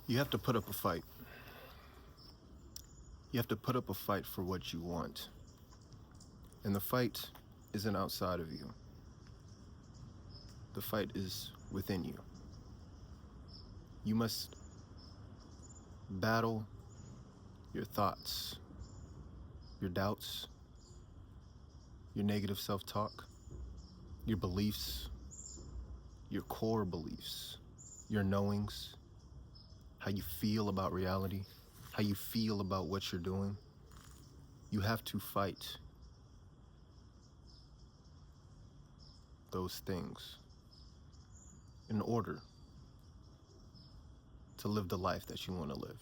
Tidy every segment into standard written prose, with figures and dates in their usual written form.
You have to put up a fight. You have to put up a fight for what you want. And the fight isn't outside of you. The fight is within you. You must battle your thoughts, your doubts, your negative self-talk, your beliefs, your core beliefs, your knowings, how you feel about reality, how you feel about what you're doing. You have to fight those things in order to live the life that you want to live.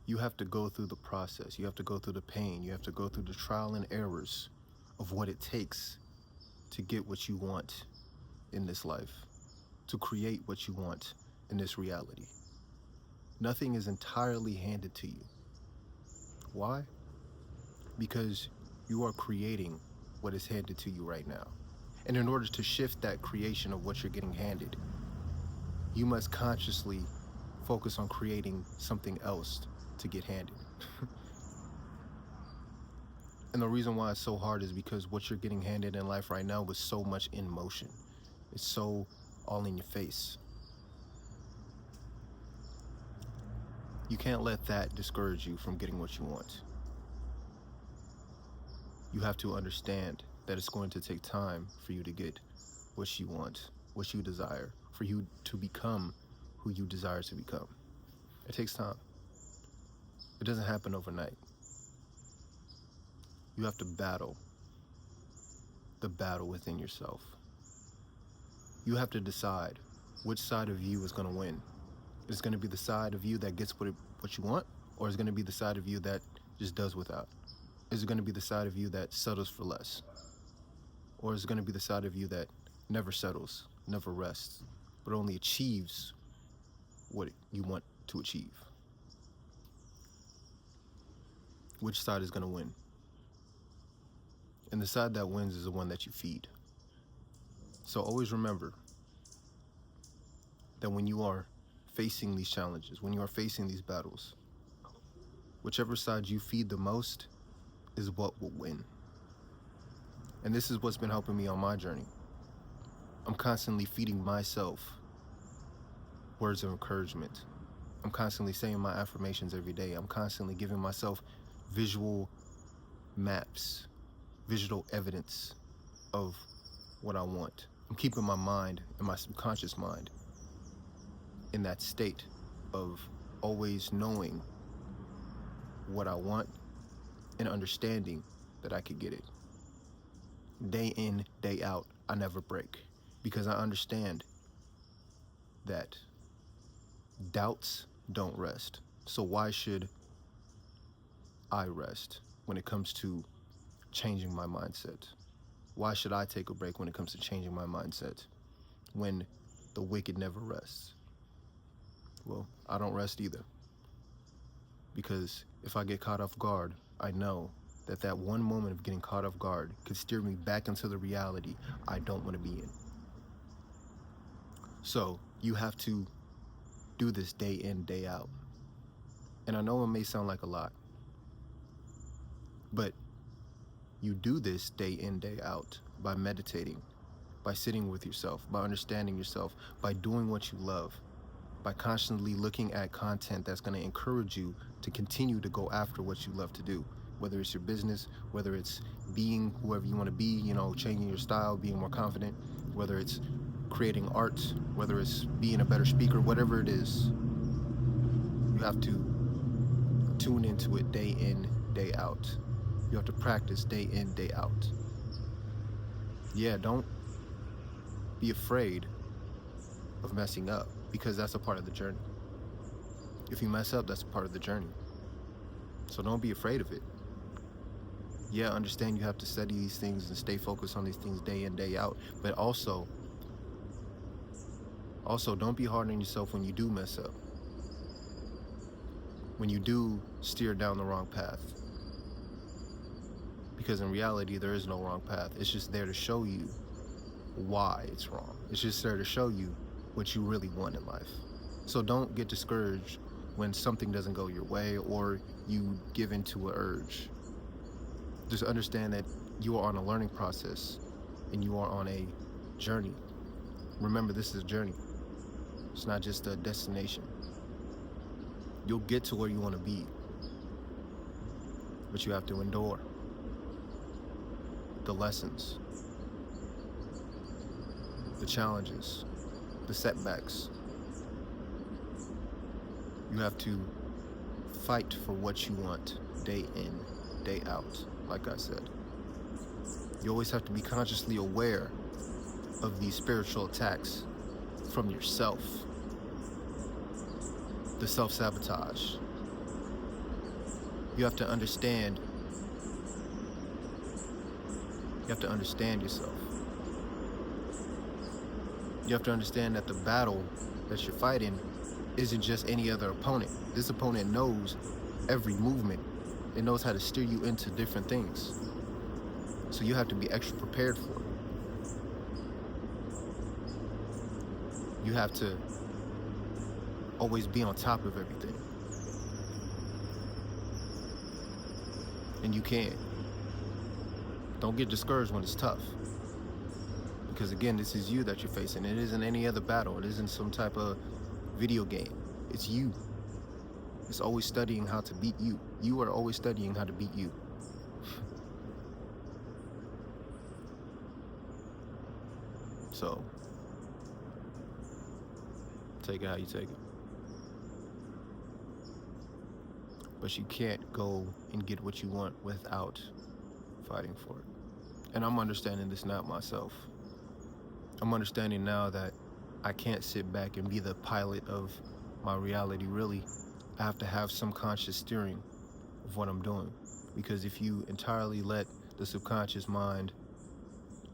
You have to go through the process. You have to go through the pain. You have to go through the trial and errors of what it takes to get what you want in this life, to create what you want in this reality. Nothing is entirely handed to you. Why? Because you are creating what is handed to you right now. And in order to shift that creation of what you're getting handed, you must consciously focus on creating something else to get handed. And the reason why it's so hard is because what you're getting handed in life right now is so much in motion. It's so all in your face. You can't let that discourage you from getting what you want. You have to understand that it's going to take time for you to get what you want, what you desire, for you to become who you desire to become. It takes time. It doesn't happen overnight. You have to battle the battle within yourself. You have to decide which side of you is going to win. Is it going to be the side of you that gets what you want, or is it going to be the side of you that just does without? Is it going to be the side of you that settles for less? Or is it going to be the side of you that never settles, never rests, but only achieves what you want to achieve? Which side is going to win? And the side that wins is the one that you feed. So always remember that when you are facing these challenges, when you are facing these battles, whichever side you feed the most is what will win. And this is what's been helping me on my journey. I'm constantly feeding myself words of encouragement. I'm constantly saying my affirmations every day. I'm constantly giving myself visual maps, visual evidence of what I want. I'm keeping my mind and my subconscious mind in that state of always knowing what I want and understanding that I could get it. Day in, day out, I never break, because I understand that doubts don't rest. So why should I rest when it comes to changing my mindset? Why should I take a break when it comes to changing my mindset when the wicked never rests? Well, I don't rest either, because if I get caught off guard, I know that that one moment of getting caught off guard could steer me back into the reality I don't want to be in. So you have to do this day in, day out. And I know it may sound like a lot, but you do this day in, day out by meditating, by sitting with yourself, by understanding yourself, by doing what you love, by constantly looking at content that's going to encourage you to continue to go after what you love to do. Whether it's your business, whether it's being whoever you want to be, changing your style, being more confident, whether it's creating art, whether it's being a better speaker, whatever it is, you have to tune into it day in, day out. You have to practice day in, day out. Yeah, don't be afraid of messing up, because that's a part of the journey. If you mess up, that's a part of the journey. So don't be afraid of it. Yeah, understand you have to study these things and stay focused on these things day in, day out. But also don't be hard on yourself when you do mess up. When you do steer down the wrong path. Because in reality, there is no wrong path. It's just there to show you why it's wrong. It's just there to show you what you really want in life. So don't get discouraged when something doesn't go your way or you give into an urge. Just understand that you are on a learning process and you are on a journey. Remember, this is a journey. It's not just a destination. You'll get to where you want to be, but you have to endure the lessons, the challenges, the setbacks. You have to fight for what you want day in, day out, like I said. You always have to be consciously aware of these spiritual attacks from yourself. The self-sabotage. You have to understand. You have to understand yourself. You have to understand that the battle that you're fighting isn't just any other opponent. This opponent knows every movement. It knows how to steer you into different things. So you have to be extra prepared for it. You have to always be on top of everything. And you can. Don't get discouraged when it's tough. Because again, this is you that you're facing. It isn't any other battle. It isn't some type of video game. It's you. It's always studying how to beat you. You are always studying how to beat you. So, take it how you take it. But you can't go and get what you want without fighting for it. And I'm understanding this now myself. I'm understanding now that I can't sit back and be the pilot of my reality, really. I have to have some conscious steering of what I'm doing. Because if you entirely let the subconscious mind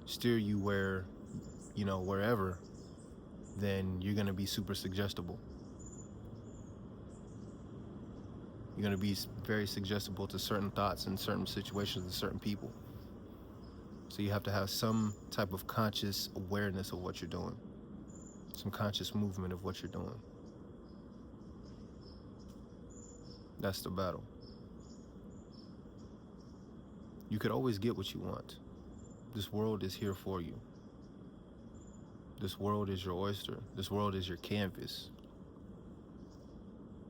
steer you wherever, then you're going to be super suggestible. You're going to be very suggestible to certain thoughts and certain situations and certain people. So you have to have some type of conscious awareness of what you're doing. Some conscious movement of what you're doing. That's the battle. You could always get what you want. This world is here for you. This world is your oyster. This world is your canvas.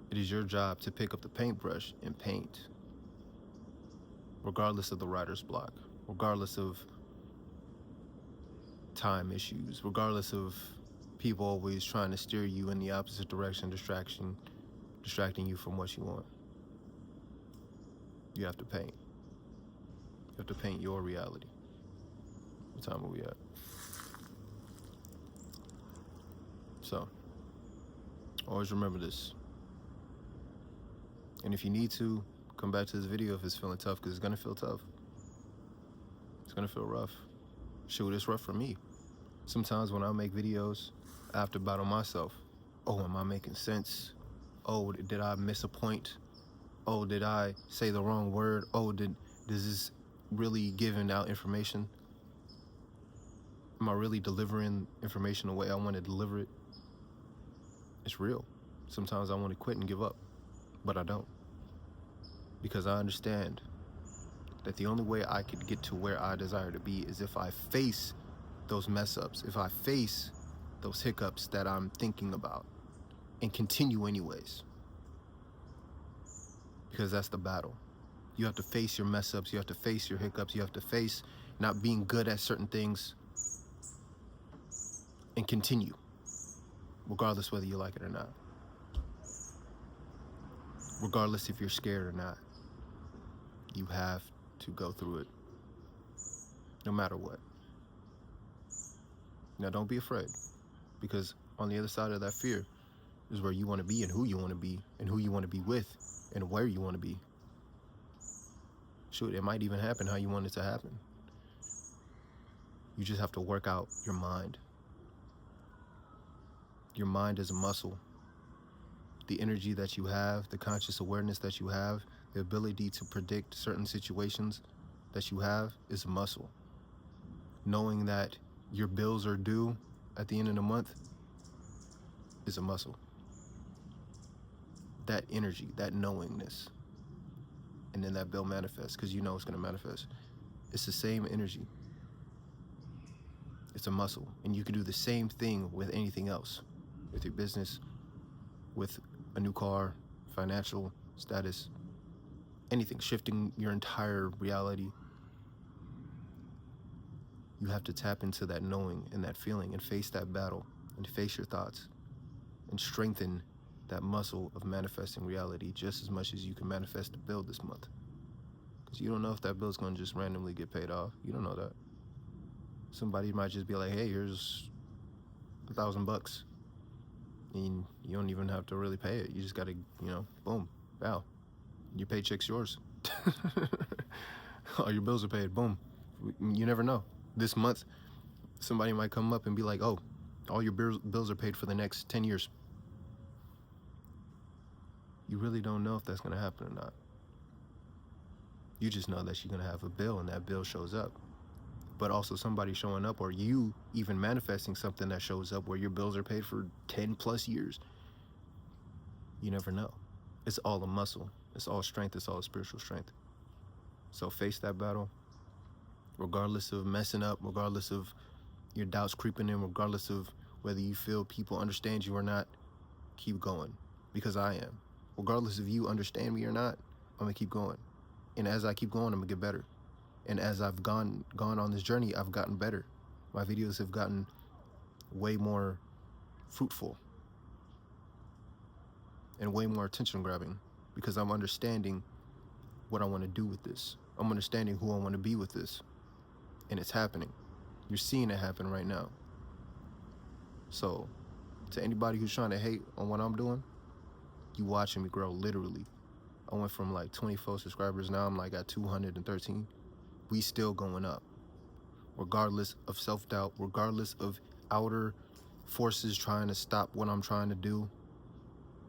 It is your job to pick up the paintbrush and paint, regardless of the writer's block, regardless of time issues, regardless of people always trying to steer you in the opposite direction, distracting you from what you want. You have to paint. You have to paint your reality. What time are we at? So, always remember this. And if you need to, come back to this video if it's feeling tough, because it's going to feel tough. It's going to feel rough. Shoot, it's rough for me. Sometimes when I make videos, I have to battle myself. Oh, am I making sense? Oh, did I miss a point? Oh, did I say the wrong word? Oh, does this really giving out information? Am I really delivering information the way I want to deliver it? It's real. Sometimes I want to quit and give up, but I don't. Because I understand that the only way I could get to where I desire to be is if I face those mess ups, if I face those hiccups that I'm thinking about and continue anyways. Because that's the battle. You have to face your mess ups, you have to face your hiccups, you have to face not being good at certain things and continue, regardless whether you like it or not. Regardless if you're scared or not. You have to go through it, no matter what. Now, don't be afraid, because on the other side of that fear is where you want to be and who you want to be and who you want to be with and where you want to be. Shoot, it might even happen how you want it to happen. You just have to work out your mind. Your mind is a muscle. The energy that you have, the conscious awareness that you have, the ability to predict certain situations that you have is a muscle. Knowing that your bills are due at the end of the month is a muscle. That energy, that knowingness, and then that bill manifests because you know it's going to manifest. It's the same energy. It's a muscle. And you can do the same thing with anything else, with your business, with a new car, financial status, anything, shifting your entire reality. You have to tap into that knowing and that feeling and face that battle and face your thoughts and strengthen that muscle of manifesting reality just as much as you can manifest the bill this month. Because you don't know if that bill's going to just randomly get paid off. You don't know that. Somebody might just be like, hey, here's $1,000. And you don't even have to really pay it. You just got to, boom, wow. Your paycheck's yours. All your bills are paid, boom. You never know. This month, somebody might come up and be like, oh, all your bills are paid for the next 10 years. You really don't know if that's going to happen or not. You just know that you're going to have a bill and that bill shows up. But also somebody showing up, or you even manifesting something that shows up where your bills are paid for 10 plus years. You never know. It's all a muscle. It's all strength. It's all spiritual strength. So face that battle, regardless of messing up, regardless of your doubts creeping in, regardless of whether you feel people understand you or not. Keep going, because I am. Regardless if you understand me or not, I'm gonna keep going. And as I keep going, I'm gonna get better. And as I've gone on this journey, I've gotten better. My videos have gotten way more fruitful and way more attention grabbing, because I'm understanding what I want to do with this. I'm understanding who I want to be with this. And it's happening. You're seeing it happen right now. So to anybody who's trying to hate on what I'm doing, you watching me grow, literally. I went from like 24 subscribers, now I'm like at 213. We still going up, regardless of self-doubt, regardless of outer forces trying to stop what I'm trying to do,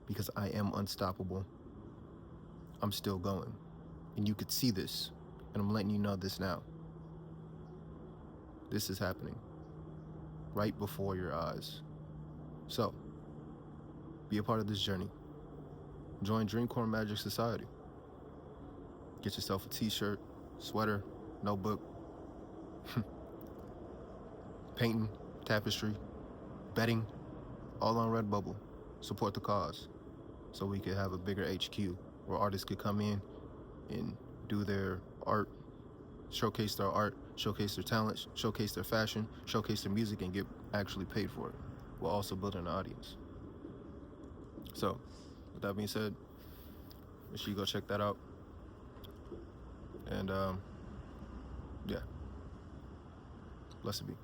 because I am unstoppable. I'm still going. And you could see this, and I'm letting you know this now. This is happening right before your eyes. So, be a part of this journey. Join DreamCoreMagick Society. Get yourself a t-shirt, sweater, notebook, painting, tapestry, bedding, all on Redbubble. Support the cause so we could have a bigger HQ where artists could come in and do their art, showcase their art, showcase their talents, showcase their fashion, showcase their music, and get actually paid for it, while also building an audience. So, with that being said, make sure you go check that out. And, yeah. Blessed be.